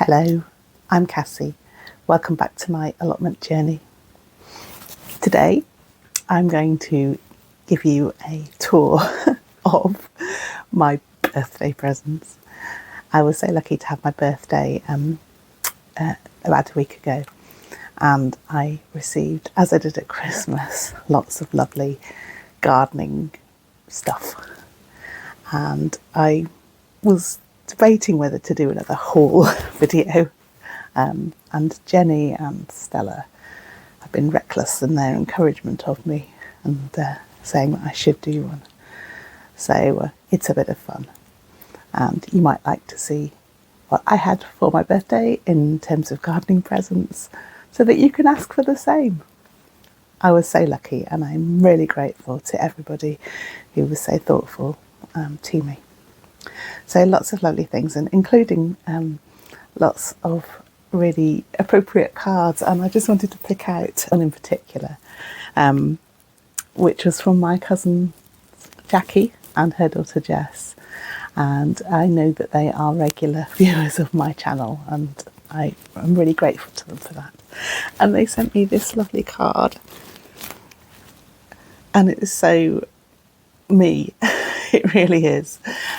Hello, I'm Cassie. Welcome back to my allotment journey. Today, I'm going to give you a tour of my birthday presents. I was so lucky to have my birthday about a week ago, and I received, as I did at Christmas, lots of lovely gardening stuff. And I was debating whether to do another haul video, and Jenny and Stella have been reckless in their encouragement of me and saying that I should do one. So it's a bit of fun, and you might like to see what I had for my birthday in terms of gardening presents so that you can ask for the same. I was so lucky, and I'm really grateful to everybody who was so thoughtful to me. So lots of lovely things, and including lots of really appropriate cards. And I just wanted to pick out one in particular, which was from my cousin Jackie and her daughter Jess. And I know that they are regular viewers of my channel, and I am really grateful to them for that. And they sent me this lovely card, and it is so me. It really is.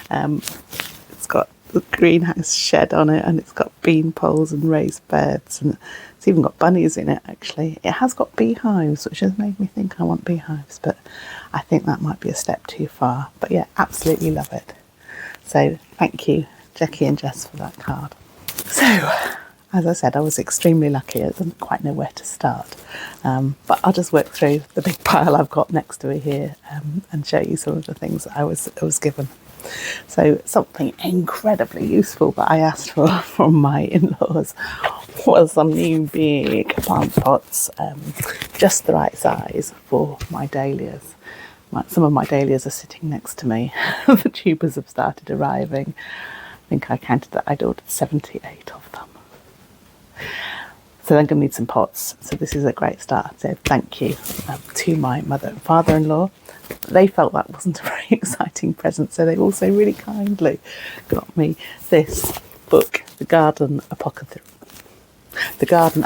It's got the greenhouse shed on it, and it's got bean poles and raised beds, and it's even got bunnies in it. Actually, it has got beehives, which has made me think I want beehives, but I think that might be a step too far. But yeah, absolutely love it. So thank you, Jackie and Jess, for that card. So, as I said, I was extremely lucky. I didn't quite know where to start, but I'll just work through the big pile I've got next to me here and show you some of the things that I was given. So something incredibly useful that I asked for from my in-laws was some new big plant pots, just the right size for my dahlias. Some of my dahlias are sitting next to me. The tubers have started arriving. I think I counted that I'd ordered 78 of them. So I'm going to need some pots. So this is a great start. So thank you to my mother and father-in-law. They felt that wasn't a very exciting present, so they also really kindly got me this book, The Garden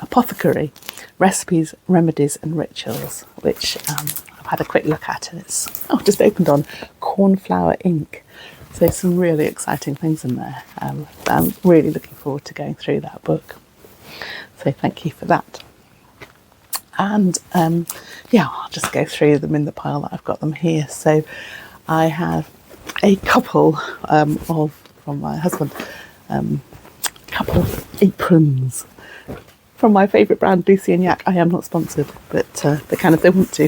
Apothecary, Recipes, Remedies and Rituals, which I've had a quick look at, and it's just opened on cornflower ink. So some really exciting things in there. I'm really looking forward to going through that book. So thank you for that. And I'll just go through them in the pile that I've got them here. So I have a couple from my husband, couple of aprons from my favourite brand, Lucy and Yak. I am not sponsored, but they can if they want to.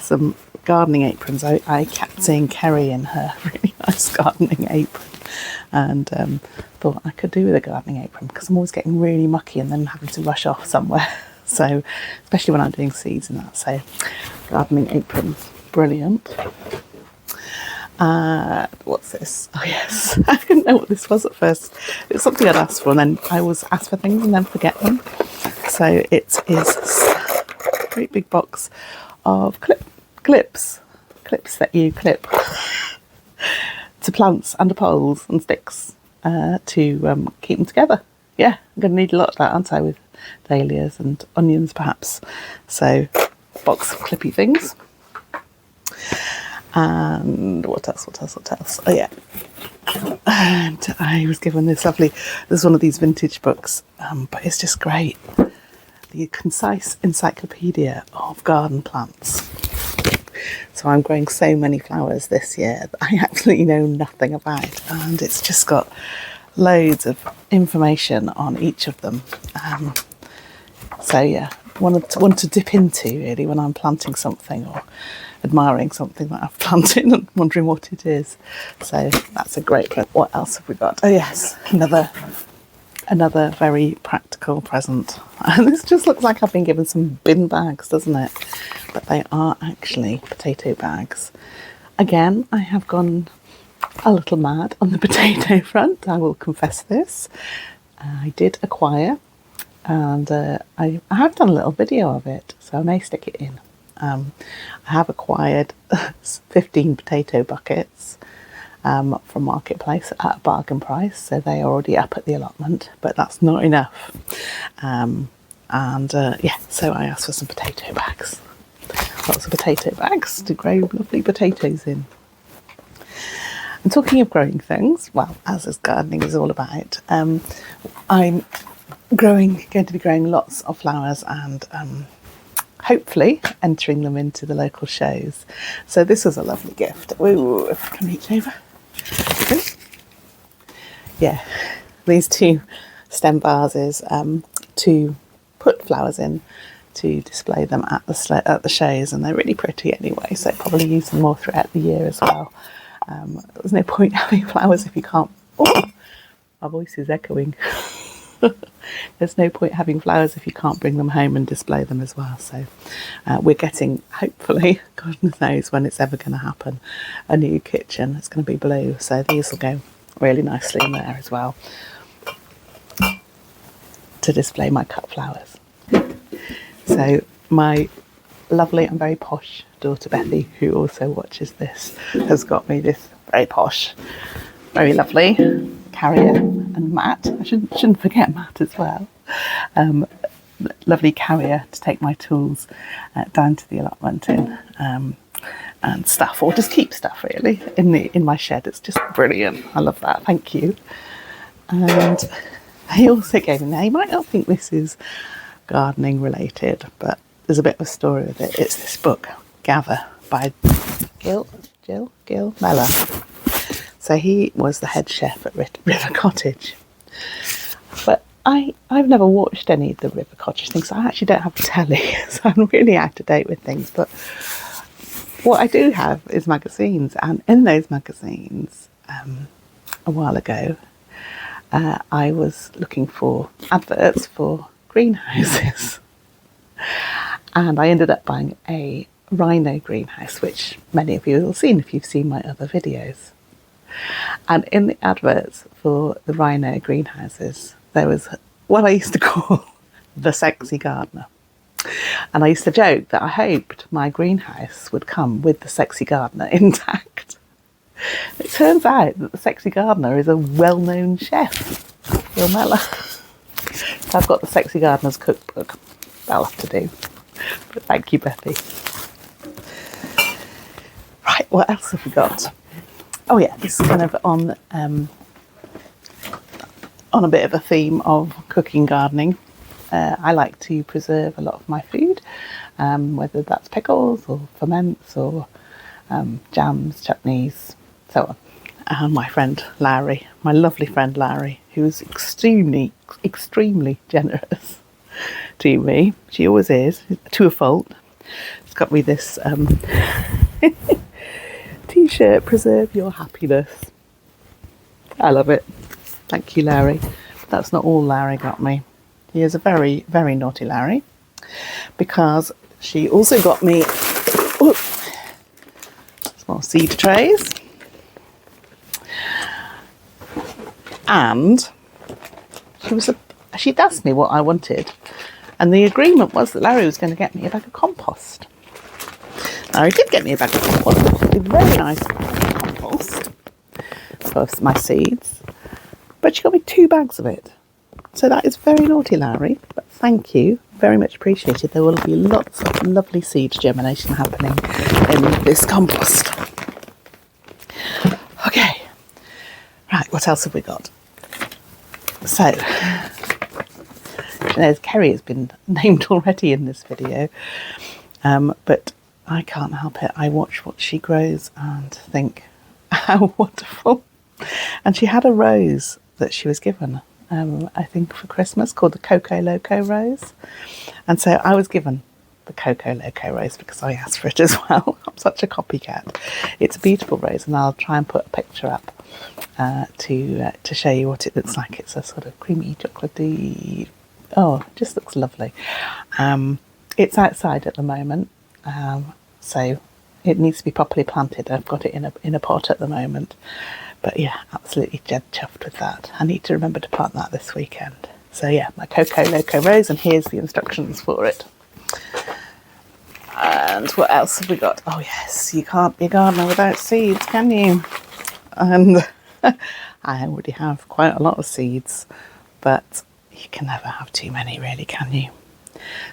Some gardening aprons. I kept seeing Kerry in her really nice gardening apron, and thought I could do with a gardening apron because I'm always getting really mucky and then having to rush off somewhere. So, especially when I'm doing seeds and that. So, gardening aprons, brilliant. What's this? Oh yes, I didn't know what this was at first. It's something I'd asked for, and then I always ask for things and then forget them. So it is a great big box of clips that you clip to plants and to poles and sticks to keep them together. Yeah, I'm going to need a lot of that, aren't I, with dahlias and onions perhaps. So, box of clippy things. And what else? Oh yeah. And I was given this is one of these vintage books, but it's just great. The Concise Encyclopedia of Garden Plants. So I'm growing so many flowers this year that I absolutely know nothing about, and it's just got loads of information on each of them. So yeah, one to dip into really when I'm planting something or admiring something that I've planted and wondering what it is. So that's a great present. What else have we got? Oh yes, another very practical present. And this just looks like I've been given some bin bags, doesn't it? But they are actually potato bags. Again, I have gone a little mad on the potato front, I will confess this. I did acquire, and I have done a little video of it, so I may stick it in. I have acquired 15 potato buckets, from Marketplace at a bargain price, so they are already up at the allotment, but that's not enough. So I asked for some potato bags. Lots of potato bags to grow lovely potatoes in. And talking of growing things, well, as this gardening is all about, I'm going to be growing lots of flowers and hopefully entering them into the local shows. So this was a lovely gift. Ooh, if I can reach over. Yeah, these 2 stem vases to put flowers in to display them at the shows, and they're really pretty anyway, so probably use them more throughout the year as well. There's no point having flowers if you can't... Oh, my voice is echoing. There's no point having flowers if you can't bring them home and display them as well. So we're getting, hopefully, God knows when it's ever going to happen, a new kitchen. It's going to be blue, so these will go really nicely in there as well to display my cut flowers. So my lovely and very posh daughter Bethy, who also watches this, has got me this very posh, very lovely carrier, and Matt, I shouldn't forget Matt as well, lovely carrier to take my tools down to the allotment in, and stuff, or just keep stuff really in my shed. It's just brilliant. I love that. Thank you. And he also gave me, now you might not think this is gardening related, but there's a bit of a story with it. It's this book, Gather, by Gil Mellor. So he was the head chef at River Cottage. But I've never watched any of the River Cottage things, so I actually don't have a telly, so I'm really out of date with things. But what I do have is magazines, and in those magazines, a while ago, I was looking for adverts for greenhouses. And I ended up buying a rhino greenhouse, which many of you will have seen if you've seen my other videos. And in the adverts for the rhino greenhouses, there was what I used to call the sexy gardener. And I used to joke that I hoped my greenhouse would come with the sexy gardener intact. It turns out that the sexy gardener is a well-known chef, Gil Mellor. So I've got the sexy gardener's cookbook. That'll have to do. But thank you, Bethy. Right, what else have we got? Oh yeah, this is kind of on a bit of a theme of cooking gardening. I like to preserve a lot of my food, whether that's pickles or ferments or jams, chutneys, so on. And my friend Larry, my lovely friend Larry, who is extremely generous to me. She always is, to a fault. She's got me this t-shirt, Preserve Your Happiness. I love it. Thank you, Larry. But that's not all Larry got me. He is a very, very naughty Larry, because she also got me small seed trays, and she'd asked me what I wanted, and the agreement was that Larry was going to get me a bag of compost. Now, he did get me a bag of compost, which is very nice compost for my seeds, but she got me 2 bags of it. So that is very naughty, Larry, but thank you, very much appreciated. There will be lots of lovely seed germination happening in this compost. Okay, right, what else have we got? So, there's Kerry has been named already in this video, but I can't help it. I watch what she grows and think, how wonderful. And she had a rose that she was given, I think for Christmas, called the Coco Loco rose. And so I was given the Coco Loco rose because I asked for it as well. I'm such a copycat. It's a beautiful rose, and I'll try and put a picture up to show you what it looks like. It's a sort of creamy chocolatey, oh, it just looks lovely. It's outside at the moment, so it needs to be properly planted. I've got it in a pot at the moment, but yeah, absolutely dead chuffed with that. I need to remember to plant that this weekend. So yeah, my Coco Loco rose, and here's the instructions for it. And what else have we got? Oh yes, you can't be a gardener without seeds, can you? and I already have quite a lot of seeds, but you can never have too many, really, can you?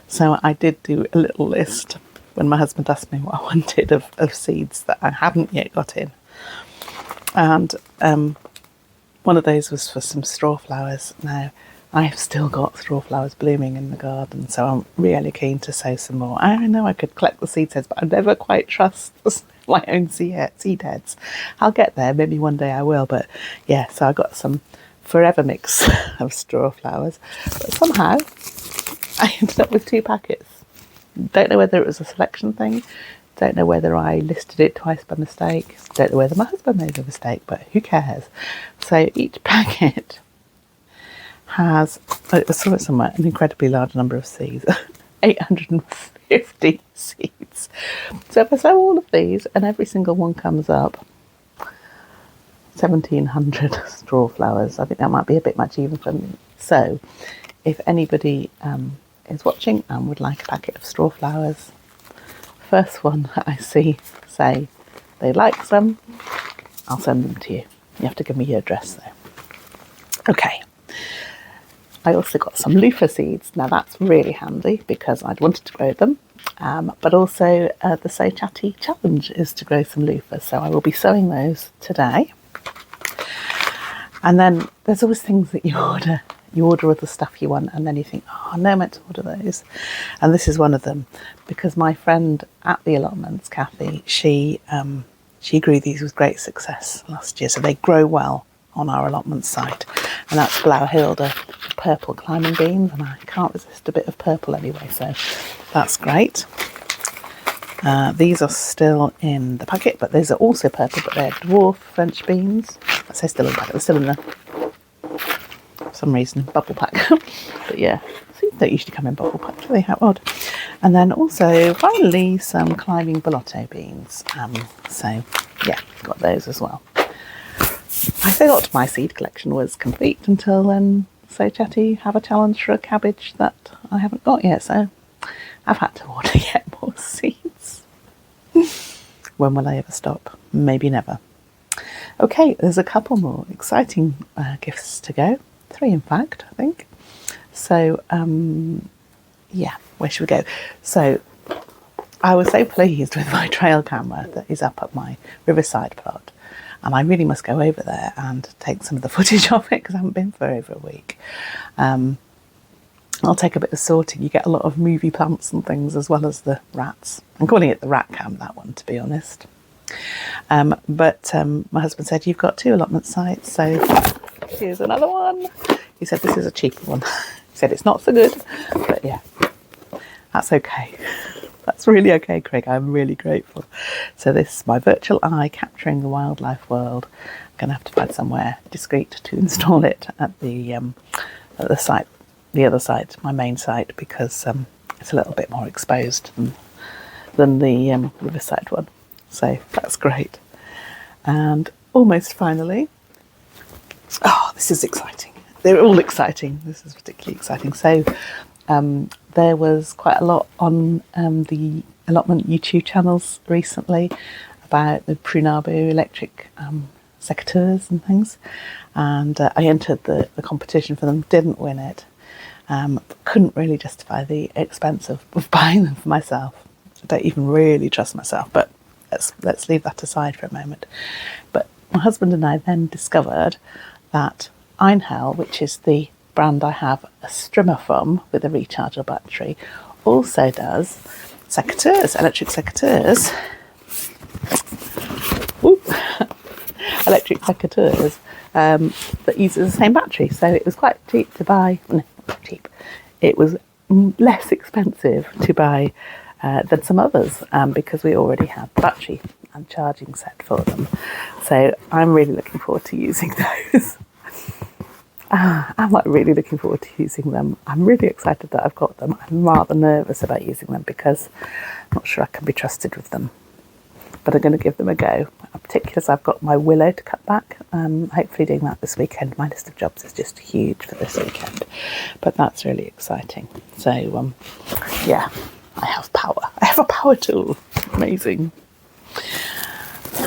So I did do a little list when my husband asked me what I wanted of seeds that I hadn't yet got in. And one of those was for some straw flowers. Now, I've still got straw flowers blooming in the garden, so I'm really keen to sow some more. I know I could collect the seed heads, but I never quite trust my own seed heads. I'll get there, maybe one day I will, but yeah, so I got some forever mix of straw flowers, but somehow I ended up with 2 packets. Don't know whether it was a selection thing, don't know whether I listed it twice by mistake, don't know whether my husband made a mistake, but who cares? So each packet has, I saw it somewhere, an incredibly large number of seeds, 850 seeds. So if I sow all of these and every single one comes up, 1,700 straw flowers. I think that might be a bit much even for me. So if anybody is watching and would like a packet of straw flowers, first one that I see say they like some, I'll send them to you. You have to give me your address though. Okay. I also got some loofah seeds. Now that's really handy because I'd wanted to grow them, but also the Sow Chatty challenge is to grow some loofahs, so I will be sowing those today. And then there's always things that you order other stuff you want, and then you think, oh, no, I meant to order those. And this is one of them, because my friend at the allotments, Kathy, she grew these with great success last year, so they grow well on our allotment site. And that's Blauhilde purple climbing beans, and I can't resist a bit of purple anyway, so that's great. These are still in the packet, but these are also purple, but they're dwarf French beans. I say still in the packet, they're still in the, for some reason, bubble pack. But yeah, seeds don't usually come in bubble pack, do they? How odd. And then also, finally, some climbing Bellotto beans. So yeah, got those as well. I thought my seed collection was complete until Sow Chatty have a challenge for a cabbage that I haven't got yet, so I've had to order yet more seeds. When will I ever stop? Maybe never. Okay, there's a couple more exciting gifts to go. 3 in fact, I think. So, yeah, where should we go? So, I was so pleased with my trail camera that is up at my Riverside plot. And I really must go over there and take some of the footage of it because I haven't been for over a week. I'll take a bit of sorting. You get a lot of movie plants and things as well as the rats. I'm calling it the rat cam, that one, to be honest. But my husband said, you've got 2 allotment sites, so here's another one. He said, this is a cheaper one. He said, it's not so good, but yeah, that's okay. That's really okay, Craig. I'm really grateful. So this is my virtual eye capturing the wildlife world. I'm going to have to find somewhere discreet to install it at the site, the other site, my main site, because it's a little bit more exposed than the Riverside one. So that's great. And almost finally, oh, this is exciting. They're all exciting. This is particularly exciting. So there was quite a lot on the allotment YouTube channels recently about the Prunabu electric secateurs and things, and I entered the competition for them, didn't win it, couldn't really justify the expense of buying them for myself. I don't even really trust myself, but let's leave that aside for a moment. But my husband and I then discovered that Einhell, which is the brand I have a strimmer from with a rechargeable battery, also does secateurs, electric secateurs. Electric secateurs that uses the same battery. So it was quite cheap to buy. No, not cheap. It was less expensive to buy than some others because we already had the battery and charging set for them. So I'm really looking forward to using those. I'm like really looking forward to using them. I'm really excited that I've got them. I'm rather nervous about using them because I'm not sure I can be trusted with them. But I'm going to give them a go. Particularly as I've got my willow to cut back. Hopefully doing that this weekend. My list of jobs is just huge for this weekend. But that's really exciting. So, yeah, I have power. I have a power tool. Amazing.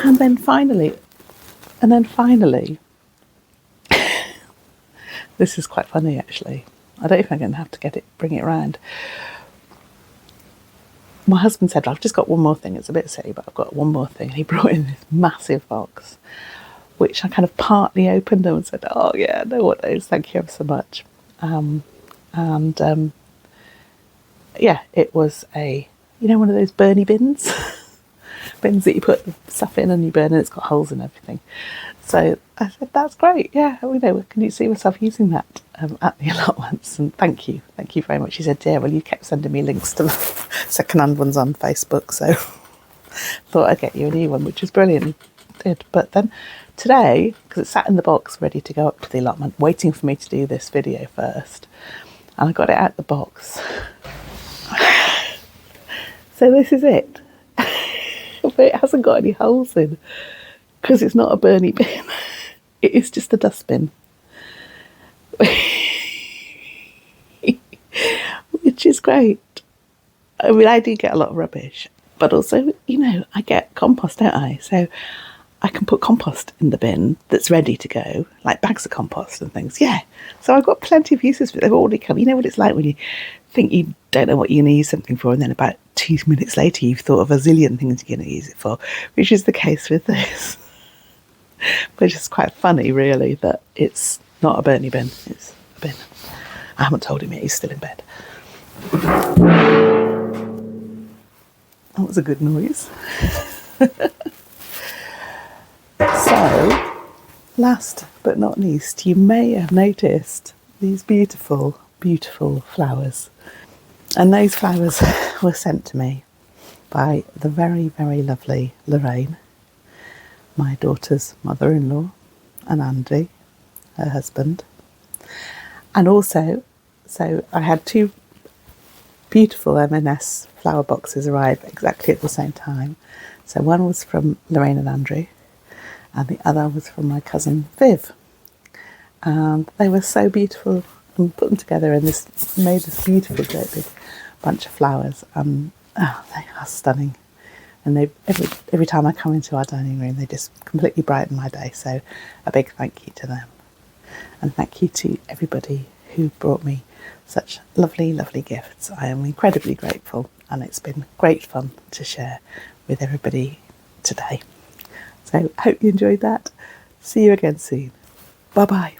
And then finally, And then finally, this is quite funny actually. I don't know if I'm going to have to bring it round. My husband said, I've just got one more thing. It's a bit silly, but I've got one more thing. And he brought in this massive box, which I kind of partly opened and said, oh yeah, I know what those, thank you ever so much. Yeah, it was one of those Bernie bins, bins that you put stuff in and you burn and it's got holes and everything. So I said, that's great. Yeah, can you see myself using that at the allotments? And thank you very much. He said, yeah, well, you kept sending me links to the second-hand ones on Facebook, so thought I'd get you a new one, which was brilliant. Did. But then today, because it sat in the box ready to go up to the allotment, waiting for me to do this video first, and I got it out the box. So this is it. But it hasn't got any holes in, because it's not a Bernie bin. It is just a dustbin. Which is great. I mean, I do get a lot of rubbish, but also, I get compost, don't I? So I can put compost in the bin that's ready to go, like bags of compost and things. Yeah. So I've got plenty of uses for it. They've already come. You know what it's like when you think you don't know what you're going to use something for, and then about 2 minutes later you've thought of a zillion things you're going to use it for, which is the case with this. But it's just quite funny, really, that it's not a Bernie bin. It's a bin. I haven't told him yet. He's still in bed. That was a good noise. So, last but not least, you may have noticed these beautiful, beautiful flowers. And those flowers were sent to me by the very, very lovely Lorraine, my daughter's mother-in-law, and Andy, her husband. And also, so I had 2 beautiful M&S flower boxes arrive exactly at the same time. So one was from Lorraine and Andrew, and the other was from my cousin Viv. And they were so beautiful, and put them together and made this beautiful great big bunch of flowers. They are stunning. And every time I come into our dining room, they just completely brighten my day. So a big thank you to them. And thank you to everybody who brought me such lovely, lovely gifts. I am incredibly grateful, and it's been great fun to share with everybody today. So I hope you enjoyed that. See you again soon. Bye-bye.